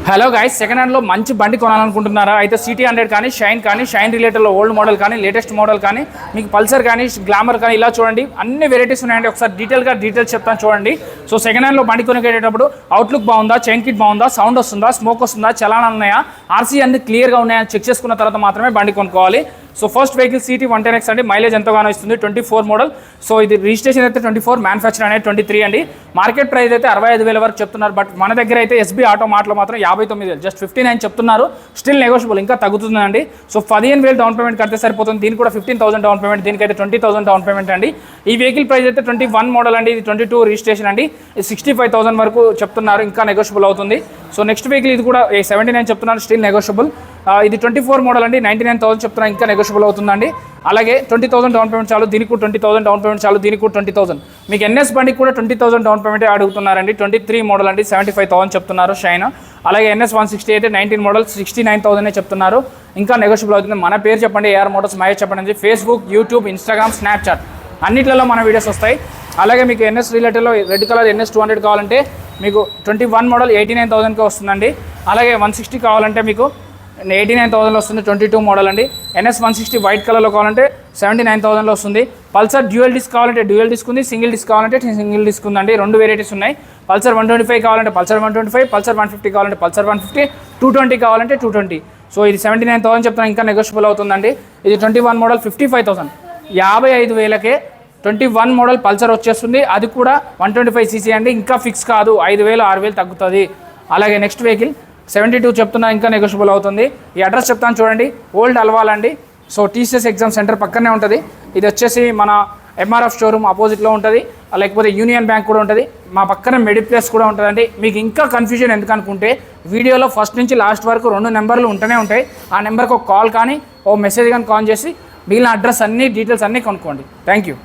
Hello guys, second హ్యాండ్లో మంచి బండి కొనాలనుకుంటున్నారా? అయితే సిటీ 100 కానీ షైన్ రిలేటెడ్లో ఓల్డ్ మోడల్ కానీ లేటెస్ట్ మోడల్ కానీ మీకు పల్సర్ కానీ గ్లామర్ కానీ ఇలా చూడండి, అన్ని వెరైటీస్ ఉన్నాయండి. ఒకసారి డీటెయిల్స్ చెప్తాను చూడండి. సో సెకండ్ హ్యాండ్లో బండి కొనుక్కేటప్పుడు అవుట్లుక్ బాగుందా, చైన్ కిట్ బాగుందా, సౌండ్ వస్తుందా, స్మోక్ వస్తుందా, చలానా ఉన్నాయా, ఆర్సీ అన్ని క్లియర్గా ఉన్నాయని చెక్ చేసుకున్న తర్వాత మాత్రమే బండి కొనుక్కోవాలి. So first vehicle city 110X అండి. మైలేజ్ ఎంతగానో ఇస్తుంది, 24 మోడల్. సో ఇది రిజిస్ట్రేషన్ అయితే 24, మ్యానుఫ్యాక్చర్ అనేది 23 అండి. మార్కెట్ ప్రైస్ అయితే 65,000 వరకు చెప్తున్నారు. బట్ మన దగ్గర అయితే ఎస్బీ ఆటో మార్ట్లో మాత్రం 59,000, జస్ట్ 59 చెప్తున్నారు. స్టిల్ నెగోషియబుల్, ఇంకా తగ్గుతుందండి. సో 15,000 డౌన్ పేమెంట్ కడితే సరిపోతుంది. దీనికి కూడా 15,000 డౌన్ పేమెంట్, దీనికైతే 20,000 డౌన్ పేమెంట్ అండి. ఈ వెహికల్ ప్రైస్ అయితే 21 మోడల్ అండి. ఇది 22 రిజిస్ట్రేషన్ అండి. 65,000 వరకు చెప్తున్నారు, ఇంకా నెగోషియబుల్ అవుతుంది. సో నెక్స్ట్ వెహికల్ ఇది కూడా 79 చెప్తున్నారు, స్టిల్ నెగోషియబుల్. ఇది 24 మోడల్ అండి. 99,000 చెప్తున్నారు, ఇంకా నెగోషియబుల్ అవుతుందండి. అలాగే 20,000 డౌన్ పేమెంట్ చాలు, దీనికి కూడా 20,000 డౌన్ పేమెంట్ చాలు, దీనికి కూడా 20,000. మీకు ఎన్ఎస్ బండికి కూడా 20,000 డౌన్ పేమెంట్ అడుగుతున్నారండి. 23 మోడల్ అండి, 75,000 చెప్తున్నారు షైన్. అలాగే NS 160 అయితే 19 మోడల్, 69,000 చెప్తున్నారు, ఇంకా నెగోషియబుల్ అవుతుంది. మన పేరు చెప్పండి, AR మోటార్స్ మహేష్ చెప్పండి. ఫేస్బుక్, యూట్యూబ్, ఇన్స్టాగ్రామ్, స్నాప్చాట్ అన్నిట్లలో మన వీడియోస్ వస్తాయి. అలాగే మీకు NS రిలేటెడ్లో రెడ్ కలర్ NS 200 కావాలంటే మీకు 21 మోడల్ 89,000కి వస్తుందండి. అలాగే 160 కావాలంటే మీకు 89,000 వస్తుంది, 22 మోడల్ అండి. NS 160 వైట్ కలర్లో కావాలంటే 79,000 వస్తుంది. పల్సర్ డ్యూయల్ డిస్క్ కావాలంటే డ్యూయల్ డిస్క్ ఉంది, సింగిల్ డిస్క్ కావాలంటే సింగిల్ డిస్క్ ఉందండి. 2 వెరైటీస్ ఉన్నాయి. పల్సర్ 125 కావాలంటే పల్సర్ 125, పల్సర్ 150 కావాలంటే పల్సర్ 150, 220 కావాలంటే 220. సో ఇది 79,000 చెప్తాను, ఇంకా నెగోషియబుల్ అవుతుందండి. ఇది 21 మోడల్ 55,000, 55,000కే 21 మోడల్ పల్సర్ వచ్చేస్తుంది. అది కూడా 125cc అండి, ఇంకా ఫిక్స్ కాదు, 5,000 6,000 తగ్గుతుంది. అలాగే నెక్స్ట్ వెహికల్ 72 చెప్తున్నా, ఇంకా నెగోషియబుల్ అవుతుంది. ఈ అడ్రస్ చెప్తాను చూడండి, ఓల్డ్ అల్వాల్ అండి. సో TCS ఎగ్జామ్ సెంటర్ పక్కనే ఉంటుంది. ఇది వచ్చేసి మన MRF షోరూమ్ ఆపోజిట్లో ఉంటుంది, లేకపోతే యూనియన్ బ్యాంక్ కూడా ఉంటుంది. మా పక్కన మెడిప్లేస్ కూడా ఉంటుందండి. మీకు ఇంకా కన్ఫ్యూజన్ ఎందుకు అనుకుంటే వీడియోలో ఫస్ట్ నుంచి లాస్ట్ వరకు 2 నెంబర్లు ఉంటూనే ఉంటాయి. ఆ నెంబర్కి ఒక కాల్ కానీ ఓ మెసేజ్ కానీ కాల్ చేసి మిగిలిన అడ్రస్ అన్ని డీటెయిల్స్ అన్నీ కొనుక్కోండి. Thank you.